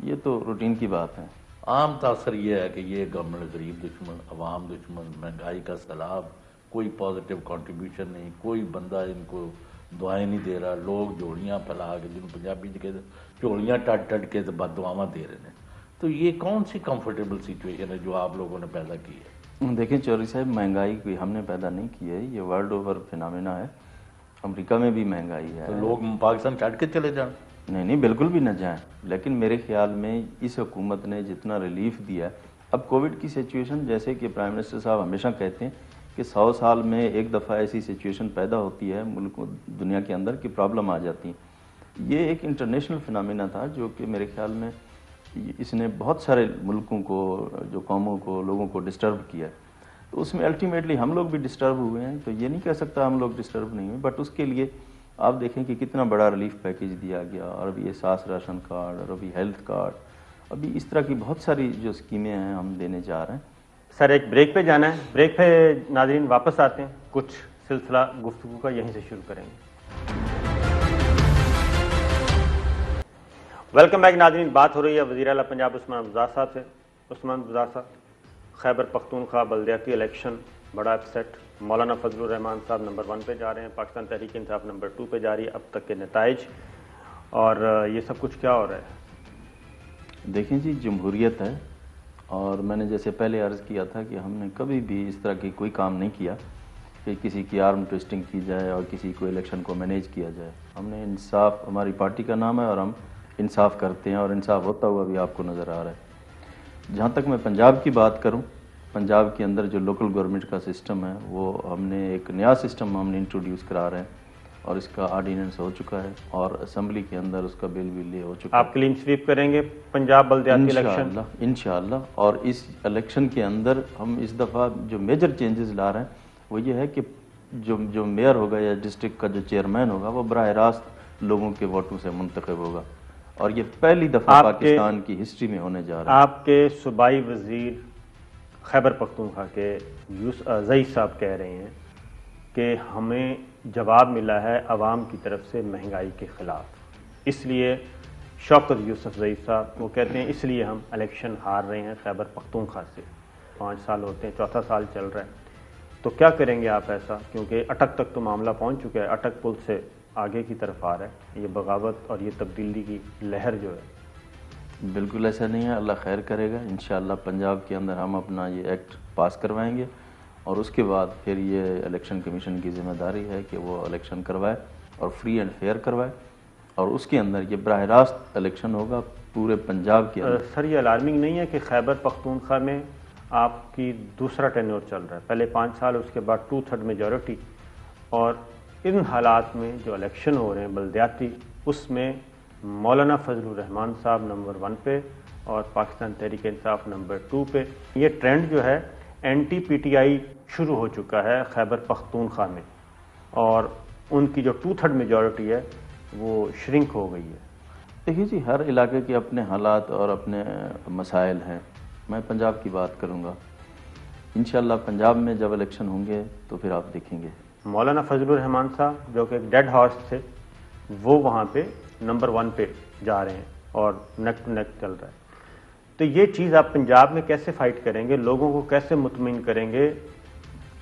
یہ تو روٹین کی بات ہے۔ عام تاثر یہ ہے کہ یہ گورنمنٹ غریب دشمن، عوام دشمن، مہنگائی کا سیلاب، کوئی پازیٹیو کنٹریبیوشن نہیں، کوئی بندہ ان کو دعائیں نہیں دے رہا، لوگ جوڑیاں پھیلا کے، جن پنجابی کہتے ہیں جوڑیاں ٹٹ کے بد دعاواں دے رہے ہیں، تو یہ کون سی کمفرٹیبل سچویشن ہے جو آپ لوگوں نے پیدا کی ہے؟ دیکھیں چودھری صاحب، مہنگائی کوئی ہم نے پیدا نہیں کی ہے، یہ ورلڈ اوور فینامینا ہے، امریکہ میں بھی مہنگائی ہے، تو لوگ پاکستان چھٹ کے چلے جائیں؟ نہیں بالکل بھی نہ جائیں، لیکن میرے خیال میں اس حکومت نے جتنا ریلیف دیا، اب کووڈ کی سچویشن جیسے کہ پرائم منسٹر صاحب ہمیشہ کہتے ہیں کہ 100 سال میں ایک دفعہ ایسی سچویشن پیدا ہوتی ہے ملک دنیا کے اندر کی پرابلم آ جاتی ہیں، یہ ایک انٹرنیشنل فینامینا تھا جو کہ میرے خیال میں اس نے بہت سارے ملکوں کو، جو قوموں کو، لوگوں کو ڈسٹرب کیا ہے۔ تو اس میں الٹیمیٹلی ہم لوگ بھی ڈسٹرب ہوئے ہیں. تو یہ نہیں کہہ سکتا ہم لوگ ڈسٹرب نہیں ہوئے, بٹ اس کے لیے آپ دیکھیں کہ کتنا بڑا ریلیف پیکیج دیا گیا, اور ابھی احساس راشن کارڈ, اور ابھی ہیلتھ کارڈ, ابھی اس طرح کی بہت ساری جو اسکیمیں ہیں ہم دینے جا رہے ہیں. سر ایک بریک پہ جانا ہے, بریک پہ ناظرین واپس آتے ہیں, کچھ سلسلہ گفتگو کا یہیں سے شروع کریں گے. ویلکم بیک ناظرین. بات ہو رہی ہے وزیر اعلیٰ پنجاب عثمان بزدار صاحب سے. عثمان بزدار صاحب, خیبر پختونخوا بلدیاتی الیکشن بڑا اپسیٹ, مولانا فضل الرحمان صاحب نمبر 1 پہ جا رہے ہیں, پاکستان تحریک انصاف نمبر 2 پہ جا رہی ہے, اب تک کے نتائج اور یہ سب کچھ کیا ہو رہا ہے؟ دیکھیں جی, جمہوریت ہے, اور میں نے جیسے پہلے عرض کیا تھا کہ ہم نے کبھی بھی اس طرح کی کوئی کام نہیں کیا کہ کسی کی آرم ٹوسٹنگ کی جائے اور کسی کو الیکشن کو مینیج کیا جائے. ہم نے انصاف, ہماری پارٹی کا نام ہے, اور ہم انصاف کرتے ہیں, اور انصاف ہوتا ہوا بھی آپ کو نظر آ رہا ہے. جہاں تک میں پنجاب کی بات کروں, پنجاب کے اندر جو لوکل گورنمنٹ کا سسٹم ہے وہ ہم نے ایک نیا سسٹم ہم نے انٹروڈیوس کرا رہے ہیں, اور اس کا آرڈیننس ہو چکا ہے, اور اسمبلی کے اندر اس کا بل بھی لے ہو چکا ہے. آپ کلین سویپ کریں گے پنجاب بلدیاتی الیکشن؟ انشاءاللہ. اور اس الیکشن کے اندر ہم اس دفعہ جو میجر چینجز لا رہے ہیں وہ یہ ہے کہ جو میئر ہوگا یا ڈسٹرکٹ کا جو چیئرمین ہوگا وہ براہ راست لوگوں کے ووٹوں سے منتخب ہوگا, اور یہ پہلی دفعہ پاکستان کی ہسٹری میں ہونے جا رہا ہے. آپ کے صوبائی وزیر خیبر پختونخوا کے ضعیف صاحب کہہ رہے ہیں کہ ہمیں جواب ملا ہے عوام کی طرف سے مہنگائی کے خلاف, اس لیے شوکت یوسف ضعیف صاحب وہ کہتے ہیں اس لیے ہم الیکشن ہار رہے ہیں خیبر پختونخوا سے. 5 سال ہوتے ہیں, 4تھا سال چل رہا ہے, تو کیا کریں گے آپ ایسا؟ کیونکہ اٹک تک تو معاملہ پہنچ چکا ہے, اٹک پل سے آگے کی طرف آ رہا ہے یہ بغاوت اور یہ تبدیلی کی لہر جو ہے. بالکل ایسا نہیں ہے, اللہ خیر کرے گا. انشاءاللہ پنجاب کے اندر ہم اپنا یہ ایکٹ پاس کروائیں گے, اور اس کے بعد پھر یہ الیکشن کمیشن کی ذمہ داری ہے کہ وہ الیکشن کروائے اور فری اینڈ فیئر کروائے, اور اس کے اندر یہ براہ راست الیکشن ہوگا پورے پنجاب کے اندر. سر یہ الارمنگ نہیں ہے کہ خیبر پختونخوا میں آپ کی دوسرا ٹینیور چل رہا ہے, پہلے 5 سال, اس کے بعد 2/3 میجورٹی, اور ان حالات میں جو الیکشن ہو رہے ہیں بلدیاتی اس میں مولانا فضل الرحمان صاحب نمبر 1 پہ اور پاکستان تحریک انصاف نمبر 2 پہ, یہ ٹرینڈ جو ہے اینٹی پی ٹی آئی شروع ہو چکا ہے خیبر پختونخوا میں, اور ان کی جو 2/3 میجورٹی ہے وہ شرنک ہو گئی ہے. دیکھیے جی, ہر علاقے کے اپنے حالات اور اپنے مسائل ہیں. میں پنجاب کی بات کروں گا, انشاءاللہ پنجاب میں جب الیکشن ہوں گے تو پھر آپ دیکھیں گے. مولانا فضل الرحمان صاحب جو کہ ایک ڈیڈ ہارس تھے وہ وہاں پہ نمبر 1 پہ جا رہے ہیں اور نیک ٹو نیک چل رہا ہے. تو یہ چیز آپ پنجاب میں کیسے فائٹ کریں گے, لوگوں کو کیسے مطمئن کریں گے؟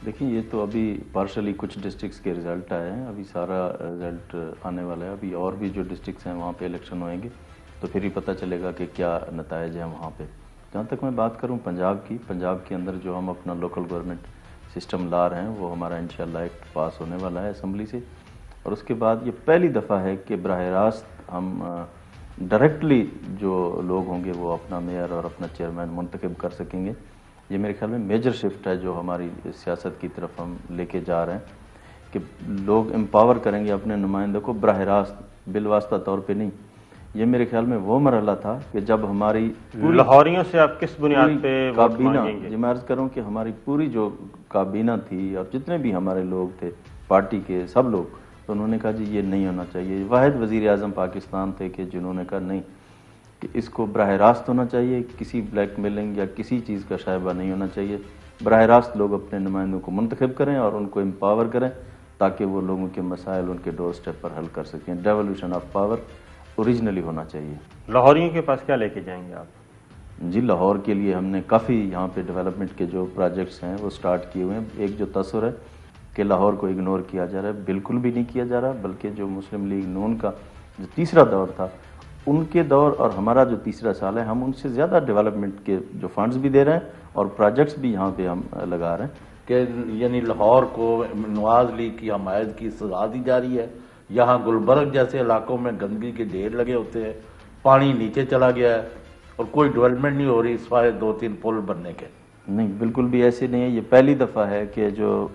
دیکھیں یہ تو ابھی پارشلی کچھ ڈسٹرکٹس کے رزلٹ آئے ہیں, ابھی سارا رزلٹ آنے والا ہے, ابھی اور بھی جو ڈسٹرکٹس ہیں وہاں پہ الیکشن ہوئیں گے تو پھر ہی پتہ چلے گا کہ کیا نتائج ہیں وہاں پہ. جہاں تک میں بات کروں پنجاب کی, پنجاب کے اندر جو ہم اپنا لوکل گورنمنٹ سسٹم لا رہے ہیں وہ ہمارا انشاءاللہ ایکٹ پاس ہونے والا ہے اسمبلی سے, اور اس کے بعد یہ پہلی دفعہ ہے کہ براہ راست ہم ڈائریکٹلی جو لوگ ہوں گے وہ اپنا میئر اور اپنا چیئرمین منتخب کر سکیں گے. یہ میرے خیال میں میجر شفٹ ہے جو ہماری سیاست کی طرف ہم لے کے جا رہے ہیں کہ لوگ امپاور کریں گے اپنے نمائندوں کو براہ راست, بالواسطہ طور پہ نہیں. یہ میرے خیال میں وہ مرحلہ تھا کہ جب ہماری لاہوریوں سے آپ کس بنیاد پہ ووٹ مانگیں گے؟ جی میں عرض کروں کہ ہماری پوری جو کابینہ تھی اور جتنے بھی ہمارے لوگ تھے پارٹی کے سب لوگ, تو انہوں نے کہا جی یہ نہیں ہونا چاہیے. واحد وزیر اعظم پاکستان تھے کہ جنہوں نے کہا نہیں, کہ اس کو براہ راست ہونا چاہیے, کسی بلیک میلنگ یا کسی چیز کا شائبہ نہیں ہونا چاہیے. براہ راست لوگ اپنے نمائندوں کو منتخب کریں اور ان کو امپاور کریں تاکہ وہ لوگوں کے مسائل ان کے ڈور سٹیپ پر حل کر سکیں. ڈیولوشن آف پاور اوریجنلی ہونا چاہیے. لاہوریوں کے پاس کیا لے کے جائیں گے آپ؟ جی لاہور کے لیے ہم نے کافی یہاں پہ ڈیولپمنٹ کے جو پروجیکٹس ہیں وہ سٹارٹ کیے ہوئے ہیں. ایک جو تصور ہے کہ لاہور کو اگنور کیا جا رہا ہے, بالکل بھی نہیں کیا جا رہا, بلکہ جو مسلم لیگ نون کا جو تیسرا دور تھا ان کے دور اور ہمارا جو تیسرا سال ہے, ہم ان سے زیادہ ڈیولپمنٹ کے جو فنڈز بھی دے رہے ہیں اور پروجیکٹس بھی یہاں پہ ہم لگا رہے ہیں. کہ یعنی لاہور کو نواز لیگ کی حمایت کی سزا دی جا رہی ہے. یہاں گلبرگ جیسے علاقوں میں گندگی کے ڈھیر لگے ہوتے ہیں, پانی نیچے چلا گیا ہے اور کوئی ڈیولپمنٹ نہیں ہو رہی سوائے 2-3 پل بننے کے. نہیں بالکل بھی ایسے نہیں ہے. یہ پہلی دفعہ ہے کہ جو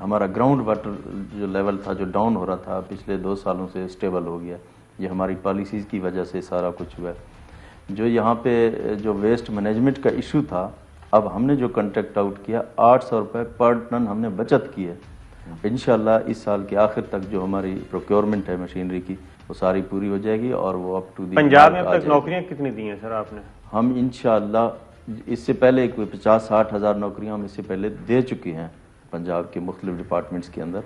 ہمارا گراؤنڈ واٹر جو لیول تھا جو ڈاؤن ہو رہا تھا پچھلے 2 سالوں سے اسٹیبل ہو گیا. یہ ہماری پالیسیز کی وجہ سے سارا کچھ ہوا ہے. جو یہاں پہ جو ویسٹ مینجمنٹ کا ایشو تھا اب ہم نے جو کنٹریکٹ آؤٹ کیا 800 روپے پر ٹن ہم نے بچت کی ہے. انشاءاللہ اس سال کے آخر تک جو ہماری پروکیورمنٹ ہے مشینری کی وہ ساری پوری ہو جائے گی اور وہ اپ ٹو دی پنجاب میں اب تک نوکریاں کتنی دی ہیں سر آپ نے؟ ہم انشاءاللہ اس سے پہلے کوئی 50-60 ہزار نوکریاں ہم اس سے پہلے دے چکے ہیں پنجاب کے مختلف ڈپارٹمنٹس کے اندر,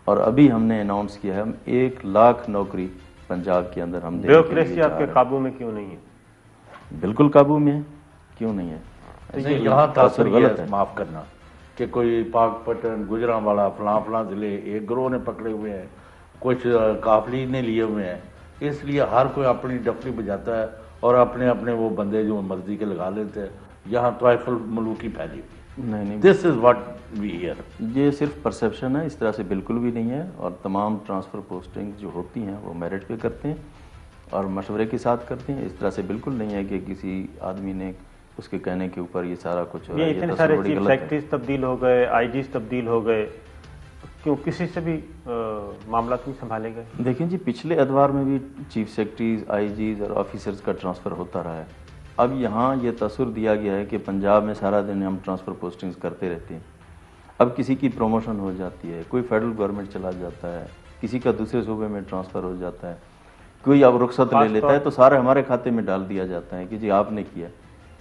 اور ابھی ہم نے اناؤنس کیا ہے ہم 1 لاکھ نوکری پنجاب کے اندر ہم دینے کے لیے بیوروکریسی آپ کے قابو میں کیوں نہیں ہے؟ بالکل قابو میں ہے, کیوں نہیں ہے؟ یہاں تاثر غلط ہے, معاف کرنا, کہ کوئی پاک پٹن گجرانوالا فلاں ضلع ایک گروہ نے پکڑے ہوئے ہیں, کچھ قافلی نے لیے ہوئے ہیں, اس لیے ہر کوئی اپنی ڈفلی بجاتا ہے اور اپنے وہ بندے جو مرضی کے لگا لیتے ہیں. یہاں طائف الملوکی پھیلی ہوئی. نہیں, دس از واٹ وی ہیئر. یہ صرف پرسیپشن ہے, اس طرح سے بالکل بھی نہیں ہے. اور تمام ٹرانسفر پوسٹنگ جو ہوتی ہیں وہ میرٹ پہ کرتے ہیں اور مشورے کے ساتھ کرتے ہیں. اس طرح سے بالکل نہیں ہے کہ کسی آدمی نے اس کے کہنے کے اوپر یہ سارا کچھ ہو رہا ہے. یہ اتنے سارے چیف سیکرٹریز تبدیل ہو گئے, آئی جیز تبدیل ہو گئے, کیوں کسی سے بھی معاملات نہیں سنبھالے گئے؟ دیکھیں جی, پچھلے ادوار میں بھی چیف سیکرٹریز, آئی جیز اور آفیسرز کا ٹرانسفر ہوتا رہا ہے. اب یہاں یہ تصور دیا گیا ہے کہ پنجاب میں سارا دن ہم ٹرانسفر پوسٹنگز کرتے رہتے ہیں. اب کسی کی پروموشن ہو جاتی ہے, کوئی فیڈرل گورنمنٹ چلا جاتا ہے, کسی کا دوسرے صوبے میں ٹرانسفر ہو جاتا ہے, کوئی اب رخصت لے لیتا ہے تو سارے ہمارے کھاتے میں ڈال دیا جاتا ہے کہ جی آپ نے کیا.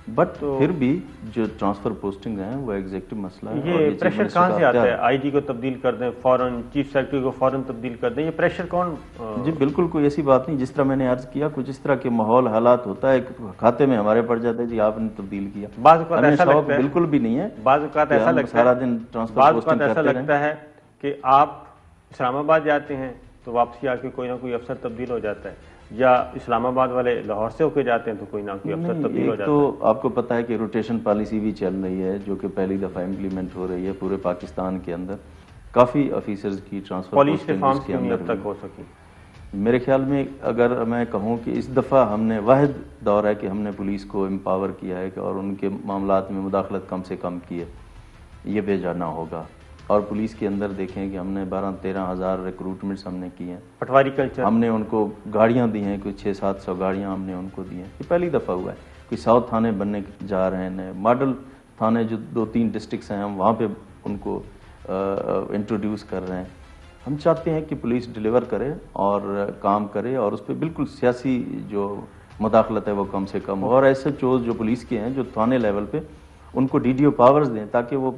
بٹ پھر بھی جو ٹرانسفر پوسٹنگ ہیں وہ ایگزیکٹو مسئلہ ہے. یہ پریشر کہاں سے آتا ہے؟ آئی جی کو تبدیل کر دیں فوراً, چیف سیکرٹری کو فوراً تبدیل کر دیں, یہ پریشر کون؟ جی بالکل کوئی ایسی بات نہیں. جس طرح میں نے عرض کیا کچھ اس طرح کے ماحول حالات ہوتا ہے, کھاتے میں ہمارے پڑ جاتا ہے جی آپ نے تبدیل کیا. بعض اوقات ایسا لگتا ہے, بالکل بھی نہیں ہے, بعض اوقات ایسا لگتا ہے, سارا دن ٹرانسفر پوسٹنگ ایسا لگتا ہے کہ آپ اسلام آباد جاتے ہیں تو واپسی آ کے کوئی نہ کوئی افسر تبدیل ہو جاتا ہے, یا اسلام آباد والے لاہور سے ہو کے جاتے ہیں تو کوئی نہ کوئی افسر تبدیل ہو جاتا ہے. تو آپ کو پتہ ہے کہ روٹیشن پالیسی بھی چل رہی ہے جو کہ پہلی دفعہ امپلیمنٹ ہو رہی ہے پورے پاکستان کے اندر. کافی آفیسرز کی ٹرانسفر پولیس ریفارمز کے اندر تک ہو سکی. میرے خیال میں اگر میں کہوں کہ اس دفعہ ہم نے واحد دور ہے کہ ہم نے پولیس کو امپاور کیا ہے اور ان کے معاملات میں مداخلت کم سے کم کی ہے, یہ بے جانا ہوگا. اور پولیس کے اندر دیکھیں کہ ہم نے 12-13 ہزار ریکروٹمنٹس ہم نے کی ہیں. پٹواری کلچر ہم نے ان کو گاڑیاں دی ہیں, کوئی 600-700 گاڑیاں ہم نے ان کو دی ہیں. یہ پہلی دفعہ ہوا ہے. کوئی 100 تھانے بننے جا رہے ہیں, ماڈل تھانے جو 2-3 ڈسٹرکٹس ہیں ہم وہاں پہ ان کو انٹروڈیوس کر رہے ہیں. ہم چاہتے ہیں کہ پولیس ڈیلیور کرے اور کام کرے اور اس پہ بالکل سیاسی جو مداخلت ہے وہ کم سے کم ہو, اور ایسے چوز جو پولیس کے ہیں جو تھانے لیول پہ ان کو ڈی ڈی او پاورز دیں تاکہ وہ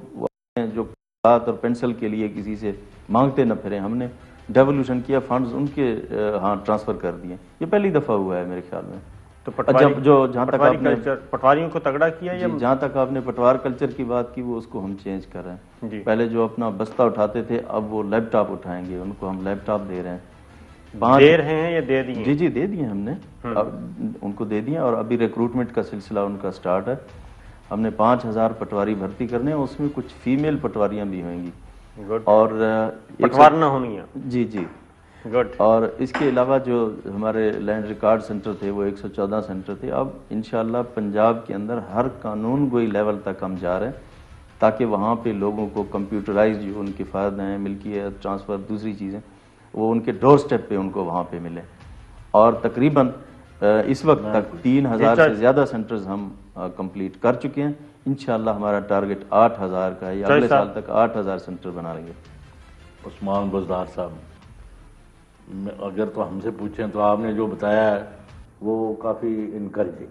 جو اور پینسل کے لیے کسی سے مانگتے نہ پھریں. ہم نے ڈیولوشن کیا, فنڈز ان کے ہاں ٹرانسفر کر دیے. یہ پہلی دفعہ ہوا ہے میرے خیال میں. تو جہاں تک آپ نے پٹواریوں کو تگڑا کیا, یا جہاں تک آپ نے پٹوار کلچر کی بات کی وہ اس کو ہم چینج کر رہے ہیں. پہلے جو اپنا بستہ اٹھاتے تھے اب وہ لیپ ٹاپ اٹھائیں گے, ان کو ہم لیپ ٹاپ دے رہے ہیں. دے رہے ہیں یا دے دیے؟ جی دے دیے ہم نے, ان کو دے دیے. اور ابھی ریکروٹمنٹ کا سلسلہ ان کا سٹارٹ ہے. ہم نے 5000 پٹواری بھرتی کرنے ہیں, اس میں کچھ فیمیل پٹواریاں بھی ہوئیں گی. اور پٹوار نہ ہونی ہے. جی اور اس کے علاوہ جو ہمارے لینڈ ریکارڈ سینٹر تھے وہ 114 سینٹر تھے. اب انشاءاللہ پنجاب کے اندر ہر قانون گوئی لیول تک ہم جا رہے ہیں تاکہ وہاں پہ لوگوں کو کمپیوٹرائز جو ان کے فائدے ہیں, ملکیت ٹرانسفر, دوسری چیزیں وہ ان کے ڈور سٹیپ پہ ان کو وہاں پہ ملے. اور تقریباً اس وقت تک 3000 سے زیادہ سینٹرز ہم کمپلیٹ کر چکے ہیں. انشاءاللہ ہمارا ٹارگٹ 8000 کا ہے, یا اگلے سال تک 8000 سینٹر بنا لیں گے. عثمان بزدار صاحب, اگر تو ہم سے پوچھیں تو آپ نے جو بتایا ہے وہ کافی انکریجنگ,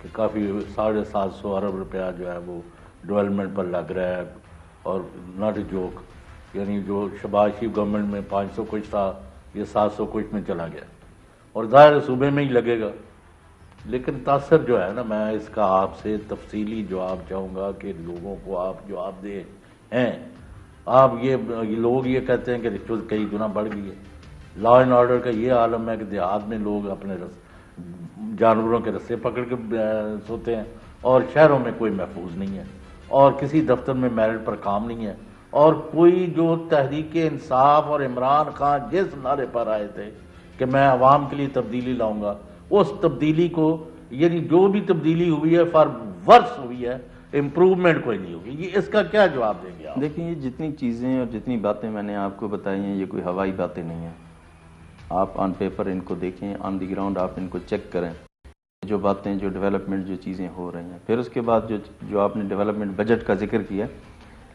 کہ کافی 750 ارب روپیہ جو ہے وہ ڈیولپمنٹ پر لگ رہا ہے. اور ناٹ اے جوک, یعنی جو شہباز شریف گورنمنٹ میں 500 کچھ تھا یہ 700 کچھ میں چلا گیا, اور ظاہر صوبے میں ہی لگے گا. لیکن تاثر جو ہے نا, میں اس کا آپ سے تفصیلی جواب چاہوں گا کہ لوگوں کو آپ جواب دے ہیں. آپ یہ لوگ یہ کہتے ہیں کہ رشوت کئی گنا بڑھ گئی ہے. لا اینڈ آرڈر کا یہ عالم ہے کہ دیہات میں لوگ اپنے جانوروں کے رسے پکڑ کے سوتے ہیں, اور شہروں میں کوئی محفوظ نہیں ہے, اور کسی دفتر میں میرٹ پر کام نہیں ہے. اور کوئی جو تحریک انصاف اور عمران خان جس نعرے پر آئے تھے کہ میں عوام کے لیے تبدیلی لاؤں گا, اس تبدیلی کو, یعنی جو بھی تبدیلی ہوئی ہے فار ورس ہوئی ہے, امپروومنٹ کوئی نہیں ہوگی. یہ اس کا کیا جواب دیں گے آپ؟ دیکھیں یہ جتنی چیزیں اور جتنی باتیں میں نے آپ کو بتائی ہیں یہ کوئی ہوائی باتیں نہیں ہیں. آپ آن پیپر ان کو دیکھیں, آن دی گراؤنڈ آپ ان کو چیک کریں. جو باتیں جو ڈیولپمنٹ جو چیزیں ہو رہی ہیں. پھر اس کے بعد جو آپ نے ڈیولپمنٹ بجٹ کا ذکر کیا،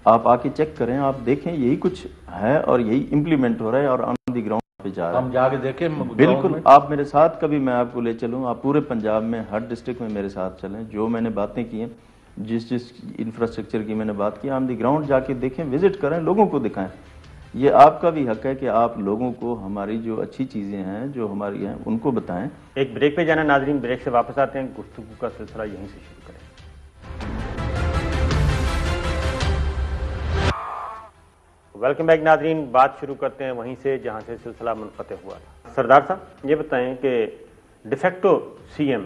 آپ آ کے چیک کریں، آپ دیکھیں یہی کچھ ہے اور یہی امپلیمنٹ ہو رہا ہے اور آن دی گراؤنڈ پہ جا رہا ہے. ہم جا کے دیکھیں بالکل، آپ میرے ساتھ کبھی میں آپ کو لے چلوں، آپ پورے پنجاب میں ہر ڈسٹرکٹ میں میرے ساتھ چلیں. جو میں نے باتیں کی ہیں، جس انفراسٹرکچر کی میں نے بات کی، آن دی گراؤنڈ جا کے دیکھیں، وزٹ کریں، لوگوں کو دکھائیں. یہ آپ کا بھی حق ہے کہ آپ لوگوں کو ہماری جو اچھی چیزیں ہیں جو ہماری ہیں ان کو بتائیں. ایک بریک پہ جانا ناظرین، بریک سے واپس آتے ہیں، گفتگو کا سلسلہ یہیں سے شروع کریں. ویلکم بیک ناظرین، بات شروع کرتے ہیں وہیں سے جہاں سے سلسلہ منقطع ہوا تھا. سردار صاحب یہ بتائیں کہ de facto C M,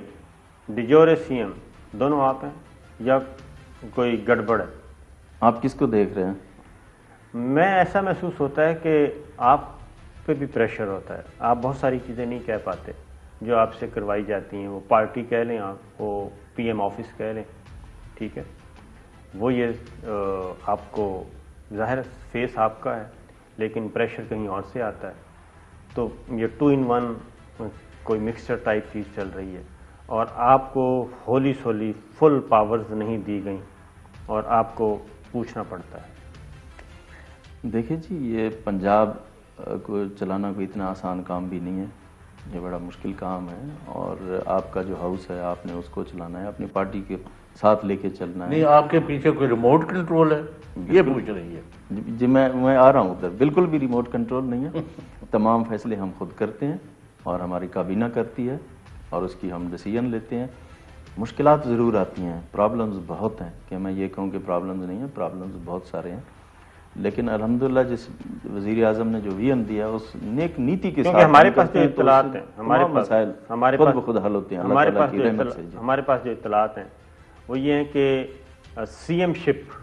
ڈیجور C M دونوں آپ ہیں یا کوئی گڑبڑ ہے؟ آپ کس کو دیکھ رہے ہیں؟ میں ایسا محسوس ہوتا ہے کہ آپ پہ بھی پریشر ہوتا ہے، آپ بہت ساری چیزیں نہیں کہہ پاتے جو آپ سے کروائی جاتی ہیں. وہ پارٹی کہہ لیں آپ، وہ پی ایم آفس کہہ لیں، ٹھیک ہے، وہ یہ آپ کو ظاہر فیس آپ کا ہے لیکن پریشر کہیں اور سے آتا ہے. تو یہ 2 in 1 کوئی مکسچر ٹائپ چیز چل رہی ہے اور آپ کو ہولی سولی فل پاورز نہیں دی گئیں اور آپ کو پوچھنا پڑتا ہے. دیکھیں جی، یہ پنجاب کو چلانا کوئی اتنا آسان کام بھی نہیں ہے، یہ بڑا مشکل کام ہے. اور آپ کا جو ہاؤس ہے آپ نے اس کو چلانا ہے، اپنی پارٹی کے ساتھ لے کے چلنا ہے. نہیں، آپ کے پیچھے کوئی ریموٹ کنٹرول ہے یہ پوچھ رہی ہے. جی میں آ رہا ہوں ادھر. بالکل بھی ریموٹ کنٹرول نہیں ہے، تمام فیصلے ہم خود کرتے ہیں اور ہماری کابینہ کرتی ہے اور اس کی ہم ڈیسیژن لیتے ہیں. مشکلات ضرور آتی ہیں، پرابلمز بہت ہیں، کہ میں یہ کہوں کہ پرابلمز نہیں ہیں، پرابلمز بہت سارے ہیں. لیکن الحمدللہ جس وزیر اعظم نے جو ویژن دیا اس نیک نیتی کے ساتھ ہمارے پاس جو اطلاعات ہیں، ہمارے مسائل خود بخود حل ہوتے ہیں اللہ تعالیٰ کی رحمت سے. ہمارے پاس جو اطلاعات ہیں وہ یہ ہیں کہ سی ایم شپ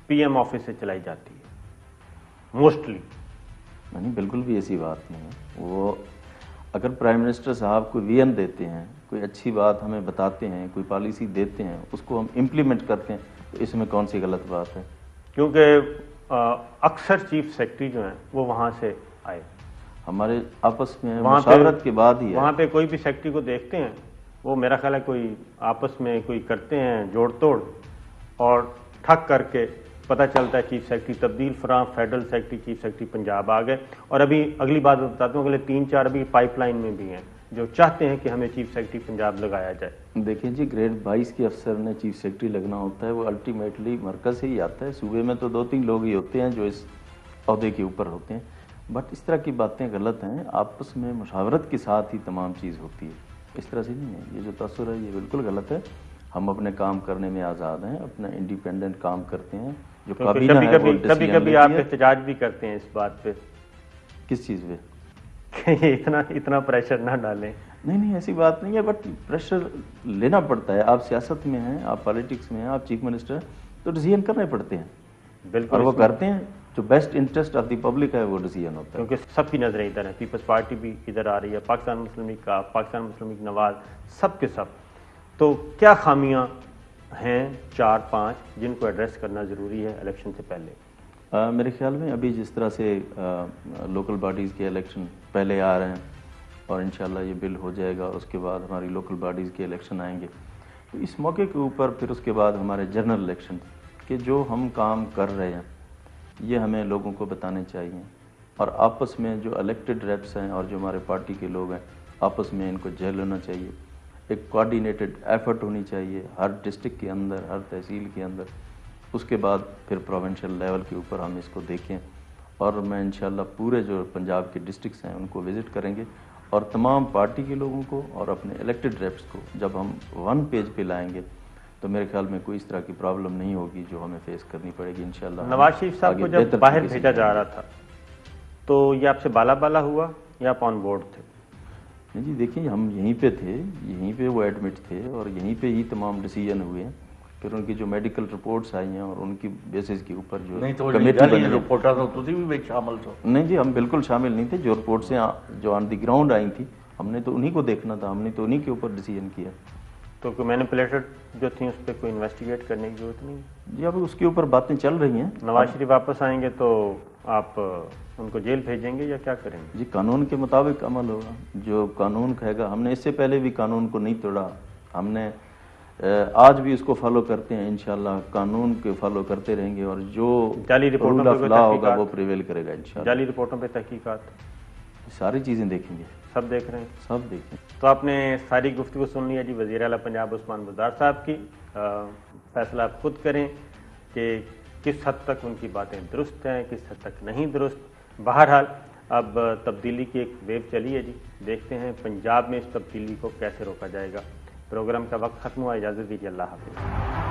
پی ایم آفس سے چلائی جاتی ہے موسٹلی. نہیں، بالکل بھی ایسی بات نہیں ہے. وہ اگر پرائم منسٹر صاحب کوئی ویژن دیتے ہیں، کوئی اچھی بات ہمیں بتاتے ہیں، کوئی پالیسی دیتے ہیں، اس کو ہم امپلیمنٹ کرتے ہیں، تو اس میں کون سی غلط بات ہے؟ کیونکہ اکثر چیف سیکرٹری جو ہیں وہ وہاں سے آئے، ہمارے آپس میں مشاورت کے بعد ہی ہے. وہاں پہ کوئی بھی سیکرٹری کو دیکھتے ہیں، وہ میرا خیال ہے کوئی آپس میں کوئی کرتے ہیں جوڑ توڑ اور ٹھک کر کے پتہ چلتا ہے چیف سیکرٹری تبدیل فراں، federal secretary chief secretary Punjab آ گئے. اور ابھی اگلی بات بتاتا ہوں، اگلے 3-4 ابھی پائپ لائن میں بھی ہیں جو چاہتے ہیں کہ ہمیں چیف سیکرٹری پنجاب لگایا جائے. دیکھیں جی، گریڈ 22 کے افسر نے چیف سیکرٹری لگنا ہوتا ہے، وہ الٹیمیٹلی مرکز سے ہی آتا ہے. صوبے میں تو 2-3 لوگ ہی ہوتے ہیں جو اس عہدے کے اوپر ہوتے ہیں. بٹ اس طرح کی باتیں غلط ہیں، آپس میں مشاورت کے ساتھ ہی تمام چیز ہوتی ہے، اس طرح سے نہیں ہے. یہ جو تاثر ہے یہ بالکل غلط ہے. ہم اپنے کام کرنے میں آزاد ہیں، اپنا انڈیپینڈنٹ کام کرتے ہیں. جو کابینہ ہے وہ ڈیسیژن لیتی ہے. کبھی آپ احتجاج بھی کرتے ہیں اس بات پہ. کس چیز پہ؟ کہ اتنا پریشر نہ ڈالیں. نہیں ایسی بات نہیں ہے، بٹ پریشر لینا پڑتا ہے. آپ سیاست میں ہیں، آپ پالیٹکس میں ہیں، آپ چیف منسٹر ہیں، تو ڈیسیژن کرنے پڑتے ہیں. بالکل، اور وہ کرتے ہیں. جو best interest of the public ہے وہ ڈیسیژن ہوتا ہے. کیونکہ سب کی نظریں ادھر ہیں، پیپلز پارٹی بھی ادھر آ رہی ہے، پاکستان مسلم لیگ کا، پاکستان مسلم لیگ نواز، سب کے سب. تو کیا خامیاں ہیں 4-5 جن کو ایڈریس کرنا ضروری ہے الیکشن سے پہلے؟ میرے خیال میں ابھی جس طرح سے لوکل باڈیز کے الیکشن پہلے آ رہے ہیں اور انشاءاللہ یہ بل ہو جائے گا، اس کے بعد ہماری لوکل باڈیز کے الیکشن آئیں گے، تو اس موقع کے اوپر پھر اس کے بعد ہمارے جنرل الیکشن کہ جو ہم کام کر رہے ہیں یہ ہمیں لوگوں کو بتانے چاہیے. اور آپس میں جو الیکٹڈ ریپس ہیں اور جو ہمارے پارٹی کے لوگ ہیں آپس میں ان کو جہل ہونا چاہیے. ایک کوآرڈینیٹڈ ایفرٹ ہونی چاہیے ہر ڈسٹرکٹ کے اندر، ہر تحصیل کے اندر. اس کے بعد پھر پروونشل لیول کے اوپر ہم اس کو دیکھیں. اور میں انشاءاللہ پورے جو پنجاب کے ڈسٹرکٹس ہیں ان کو وزٹ کریں گے اور تمام پارٹی کے لوگوں کو اور اپنے الیکٹڈ ریپس کو جب ہم 1 پیج پہ لائیں گے تو میرے خیال میں کوئی اس طرح کی پرابلم نہیں ہوگی جو ہمیں فیس کرنی پڑے گی انشاءاللہ. نواز شریف صاحب کو جب باہر بھیجا جا رہا تھا تو یہ آپ سے بالا بالا ہوا یا آپ آن بورڈ تھے؟ نہیں جی، دیکھیں ہم یہیں پہ تھے، یہیں پہ وہ ایڈمٹ تھے اور یہیں پہ ہی تمام ڈیسیژن ہوئے ہیں. پھر ان کی جو میڈیکل رپورٹس آئی ہیں اور ان کی بیسس کے اوپر جو کمیٹی بنی ہے شامل تھا. نہیں جی، ہم بالکل شامل نہیں تھے. جو رپورٹسیں جو آن دی گراؤنڈ آئی تھیں ہم نے تو انہی کو دیکھنا تھا، ہم نے تو انہی کے اوپر ڈیسیژن کیا. تو کوئی مینیپولیٹڈ جو تھیں اس پہ کوئی انویسٹیگیٹ کرنے کی ضرورت نہیں؟ جی اب اس کے اوپر باتیں چل رہی ہیں. نواز شریف واپس آئیں گے تو آپ ان کو جیل بھیجیں گے یا کیا کریں گے؟ جی قانون کے مطابق عمل ہوگا، جو قانون کہے گا. ہم نے اس سے پہلے بھی قانون کو نہیں توڑا، ہم نے آج بھی اس کو فالو کرتے ہیں. انشاءاللہ قانون کے فالو کرتے رہیں گے اور جو جعلی رپورٹوں رول آف پہ لا ہوگا تحقیقات، وہ پریویل کرے گا انشاءاللہ. جعلی رپورٹوں پہ تحقیقات ساری چیزیں دیکھیں گے، سب دیکھ رہے ہیں. سب دیکھیں. تو آپ نے ساری گفتگو سن لی ہے جی وزیر اعلیٰ پنجاب عثمان بزدار صاحب کی. فیصلہ آپ خود کریں کہ کس حد تک ان کی باتیں درست ہیں، کس حد تک نہیں درست. بہرحال اب تبدیلی کی ایک ویو چلی ہے جی، دیکھتے ہیں پنجاب میں اس تبدیلی کو کیسے روکا جائے گا. پروگرام کا وقت ختم ہوا، اجازت دیجیے، اللہ حافظ.